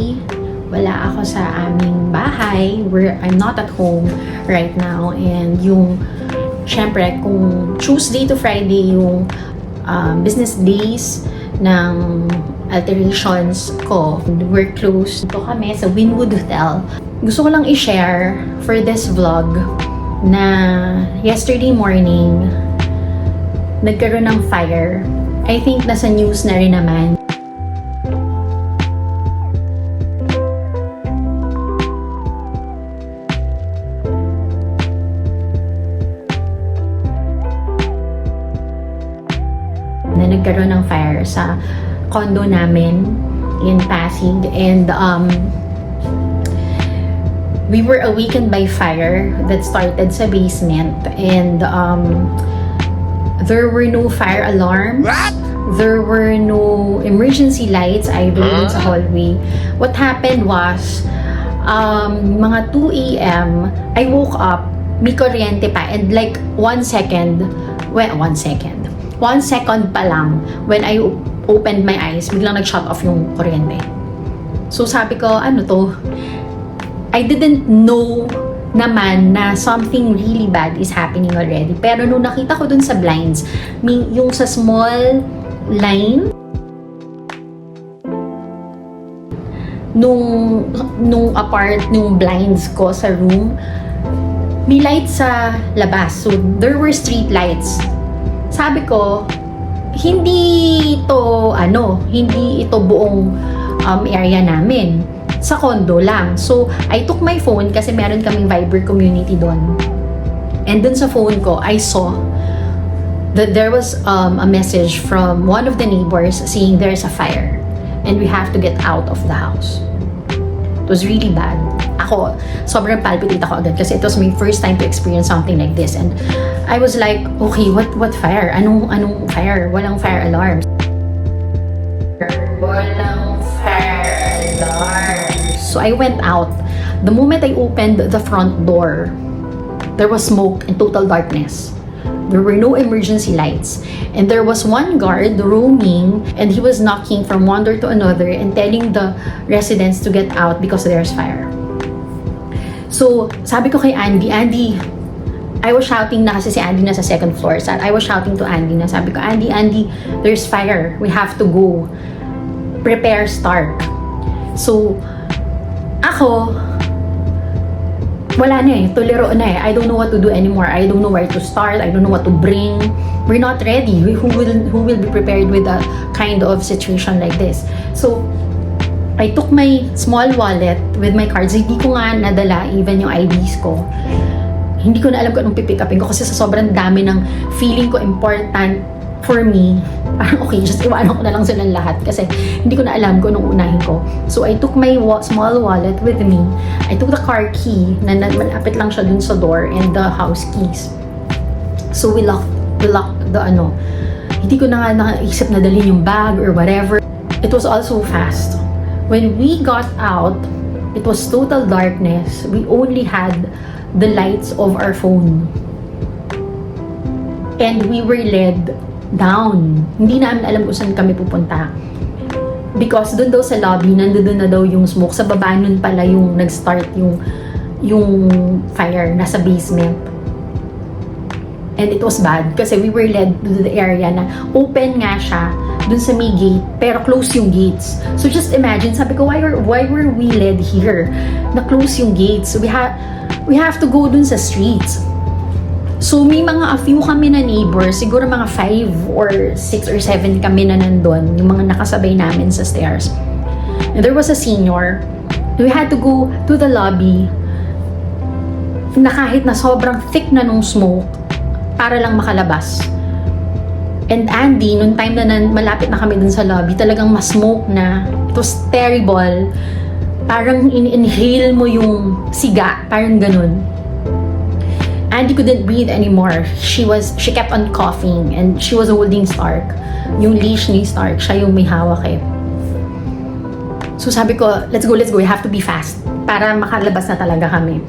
Andy. Wala ako sa aming bahay. I'm not at home right now. And syempre, kung Tuesday to Friday yung business days ng alterations ko, we're close. Ito kami sa Wynwood Hotel. Gusto ko lang i-share for this vlog na yesterday morning, nagkaroon ng fire. I think nasa news na rin naman. Na nagkaroon ng fire sa condo namin in Pasig, and we were awakened by fire that started sa basement, and there were no fire alarms. What? There were no emergency lights either sa hallway. What happened was, mga 2 a.m., I woke up, may kuryente pa, and like 1 second pa lang, when I opened my eyes, biglang nag-shut off yung kuryente. So sabi ko, ano to? I didn't know naman na something really bad is happening already. Pero nung nakita ko dun sa blinds, yung sa small line, nung blinds ko sa room, may lights sa labas. So there were street lights. Sabi ko, hindi ito buong area namin. Sa condo lang. So, I took my phone kasi meron kaming Viber community doon. And dun sa phone ko, I saw that there was a message from one of the neighbors saying there's a fire and we have to get out of the house. It was really bad. Ako, sobrang palpitate ako agad kasi it was my first time to experience something like this. And I was like, okay, what fire? Anong fire? Walang fire alarms. Walang fire alarm. So I went out. The moment I opened the front door, there was smoke and total darkness. There were no emergency lights. And there was one guard roaming, and he was knocking from one door to another and telling the residents to get out because there's fire. So sabi ko kay Andy, I was shouting na kasi si Andy nasa second floor. So I was shouting to Andy na sabi ko, Andy, there's fire. We have to go. Prepare, start. So, ako, wala na tuliro na I don't know what to do anymore. I don't know where to start. I don't know what to bring. We're not ready. Who will be prepared with a kind of situation like this? So, I took my small wallet with my cards. Hindi ko nga nadala even yung IDs ko. Hindi ko na alam kung anong pipick upin ko kasi sa sobrang dami ng feeling ko important for me. Parang okay, just iwanan ko na lang silang lahat kasi hindi ko na alam kung anong unahin ko. So I took my small wallet with me. I took the car key na malapit lang siya dun sa door, and the house keys. So we locked the Hindi ko na nga naisip na dalhin yung bag or whatever. It was also fast. When we got out, it was total darkness. We only had the lights of our phone. And we were led down. Hindi namin alam kung saan kami pupunta. Because doon daw sa lobby, nandoon na daw yung smoke. Sa baba nun pala yung nag-start yung fire. Nasa basement. And it was bad kasi we were led to the area na open nga siya dun sa may gate, pero close yung gates. So just imagine, sabi ko, why were we led here? Na close yung gates. We have to go dun sa streets. So may a few kami na neighbors, siguro mga 5 or 6 or 7 kami na nandun, yung mga nakasabay namin sa stairs. And there was a senior. We had to go to the lobby na kahit na sobrang thick na nung smoke para lang makalabas. And Andy, nung time na malapit na kami dun sa lobby, talagang mas-smoke na. It was terrible. Parang in-inhale mo yung siga, parang ganun. Andy couldn't breathe anymore. She kept on coughing, and she was holding Stark. Yung leash ni Stark, siya yung may hawak So sabi ko, let's go, we have to be fast para makalabas na talaga kami.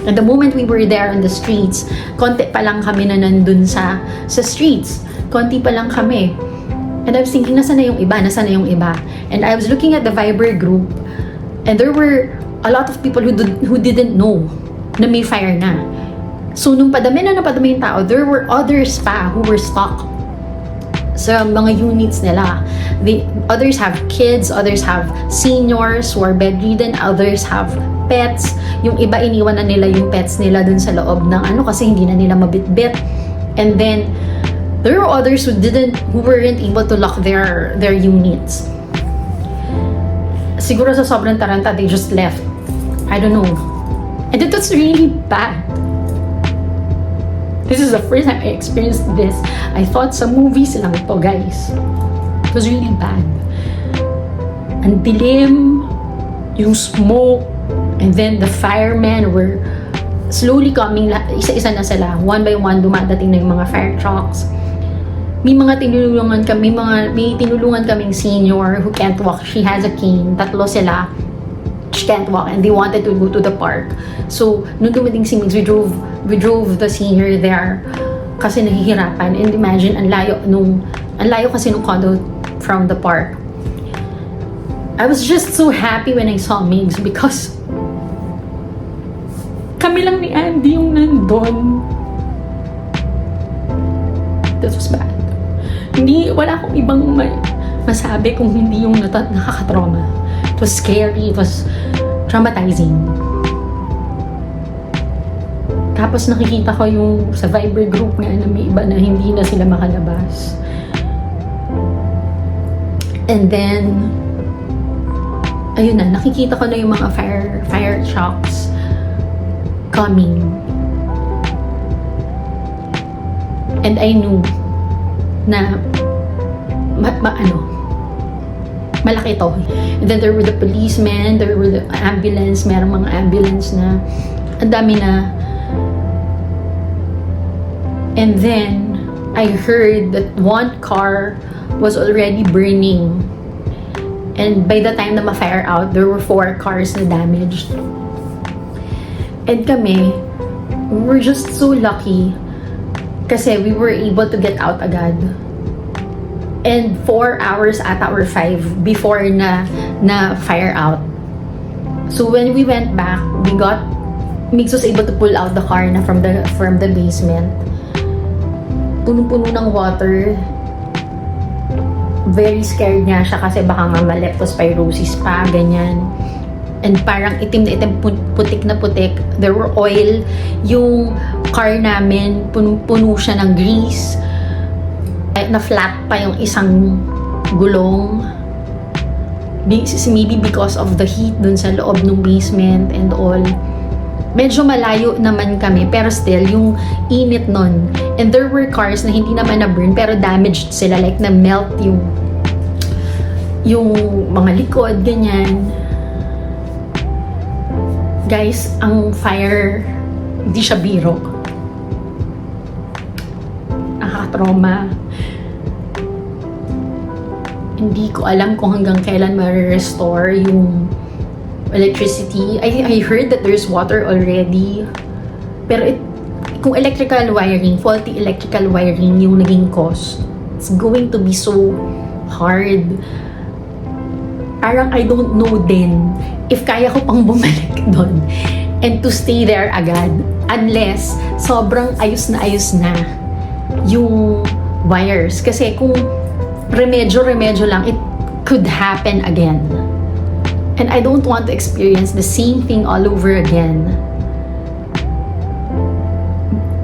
And the moment we were there on the streets, konti pa lang kami na nandun sa streets. Konti pa lang kami. And I was thinking, nasaan na yung iba? And I was looking at the Viber group. And there were a lot of people who didn't know na may fire na. So, nung padami yung tao, there were others pa who were stuck sa mga units nila. Others have kids, others have seniors who are bedridden, others have pets. Yung iba, iniwan na nila yung pets nila dun sa loob ng kasi hindi na nila mabitbit. And then, there were others who weren't able to lock their units. Siguro sa sobrang taranta, they just left. I don't know. And it was really bad. This is the first time I experienced this. I thought sa movies lang ito, guys. It was really bad. Ang dilim, yung smoke, and then the firemen were slowly coming, isa-isa na sila. One by one, dumadating na yung mga fire trucks. May tinulungan kaming senior who can't walk. She has a cane. Tatlo sila. She can't walk and they wanted to go to the park. So, nung dumating si Migs, we drove the senior there kasi nahihirapan. And imagine, ang layo kasi nung condo from the park. I was just so happy when I saw Migs because kami lang ni Andy yung nandun. That was bad. Wala akong ibang masabi kung hindi yung nakakatrauma. It was scary, it was traumatizing. Tapos nakikita ko yung sa Viber group nga na may iba na hindi na sila makalabas. And then, ayun na, nakikita ko na yung mga fire trucks coming. And I knew na malaki to. And then there were the policemen, there were the ambulance, merong mga ambulance na ang dami na. And then I heard that one car was already burning. And by the time na ma-fire out, there were 4 cars na damaged. And kami, we were just so lucky kasi we were able to get out agad. And 4 hours ata or 5 before na fire out. So when we went back, Migs was able to pull out the car na from the basement. Punong-puno ng water. Very scared niya siya kasi baka nga leptospirosis pa, ganyan. And parang itim na itim, putik na putik. There were oil. Yung car namin, puno siya ng grease. Na-flat pa yung isang gulong. Maybe because of the heat dun sa loob ng basement and all. Medyo malayo naman kami, pero still, yung init nun. And there were cars na hindi naman na-burn, pero damaged sila. Like, na-melt yung mga likod, ganyan. Guys, ang fire, hindi siya biro. Nakaka-trauma. Hindi ko alam kung hanggang kailan ma-restore yung electricity. I heard that there's water already. Pero kung electrical wiring, faulty electrical wiring yung naging cause, it's going to be so hard. Parang I don't know din if kaya ko pang bumalik doon and to stay there agad unless sobrang ayos na yung wires. Kasi kung remedyo lang, it could happen again. And I don't want to experience the same thing all over again.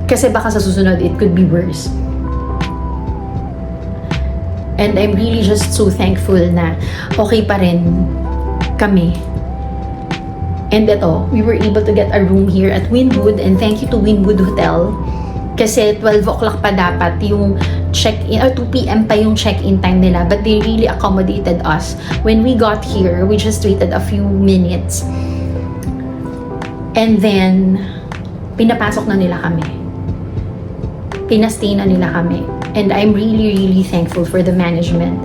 Kasi baka sa susunod, it could be worse. And I'm really just so thankful na okay pa rin kami. And ito, we were able to get a room here at Wynwood, and thank you to Wynwood Hotel. Kasi 12 o'clock pa dapat yung check-in, or 2 p.m. pa yung check-in time nila, but they really accommodated us. When we got here, we just waited a few minutes. And then, pinapasok na nila kami. Pinastay na nila kami. And I'm really, really thankful for the management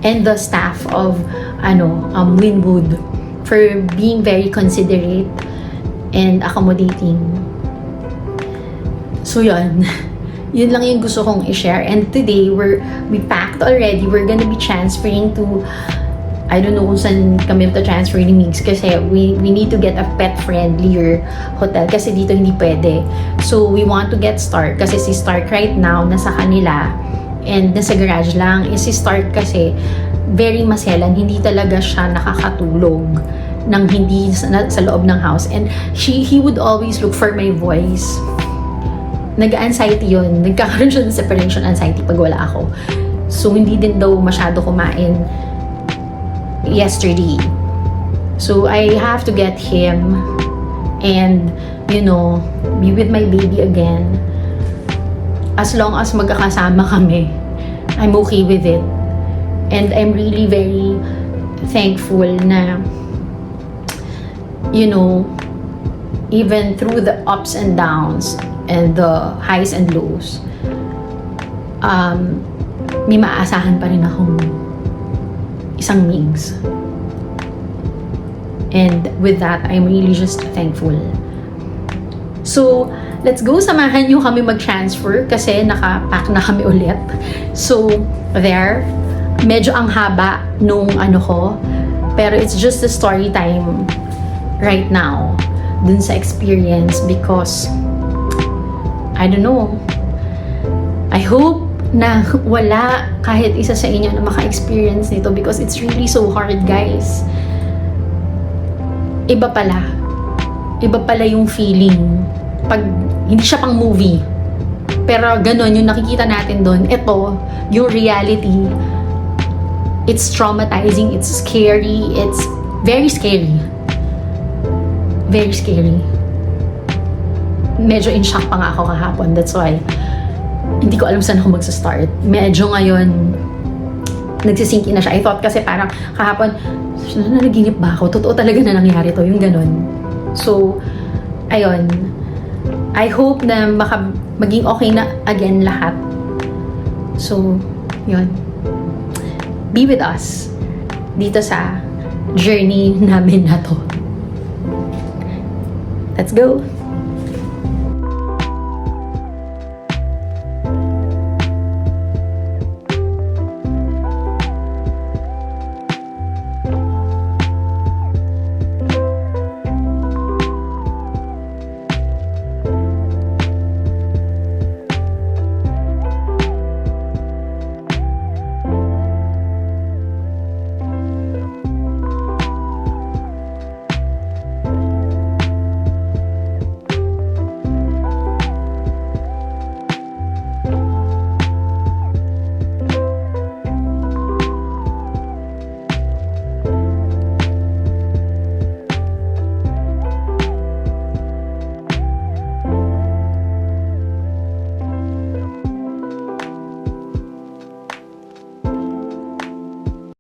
and the staff of Wynwood for being very considerate and accommodating. So yun lang yung gusto kong i-share. And today we packed already. We're gonna be transferring to I don't know kung saan kami transfer ni Migs kasi we need to get a pet-friendlier hotel kasi dito hindi pwede. So, we want to get Stark kasi si Stark right now nasa kanila and nasa garage lang. Si Stark kasi very maselan, hindi talaga siya nakakatulog nang hindi sa loob ng house. And he would always look for my voice. Nag-anxiety yun. Nagkakaroon siya ng separation anxiety pag wala ako. So, hindi din daw masyado kumain yesterday. So, I have to get him and, you know, be with my baby again. As long as magkakasama kami, I'm okay with it. And I'm really very thankful na, you know, even through the ups and downs and the highs and lows, may maaasahan pa rin akong isang Migs. And with that, I'm really just thankful. So, let's go. Samahan nyo kami mag-transfer kasi naka-pack na kami ulit. So, there. Medyo ang haba nung ano ko. Pero it's just a story time right now dun sa experience because I don't know. I hope na wala kahit isa sa inyo na maka-experience nito because it's really so hard, guys. Iba pala. Iba pala yung feeling pag hindi siya pang movie. Pero ganun yung nakikita natin doon. Ito, yung reality. It's traumatizing, it's scary, it's very scary. Very scary. Medyo in shock pa nga ako kahapon. That's why hindi ko alam saan ako magsa-start. Medyo ngayon, nagsisink in na siya. I thought kasi parang kahapon, nanaginip ba ako? Totoo talaga na nangyari to, yung ganun. So, ayun. I hope na maging okay na again lahat. So, yun. Be with us dito sa journey namin na to. Let's go!